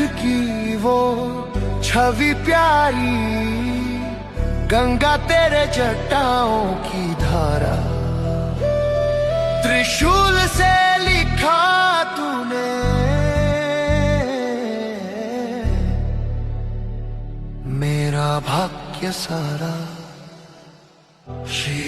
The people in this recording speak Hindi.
की वो छवि प्यारी, गंगा तेरे जटाओं की धारा, त्रिशूल से लिखा तूने मेरा भाग्य सारा। श्री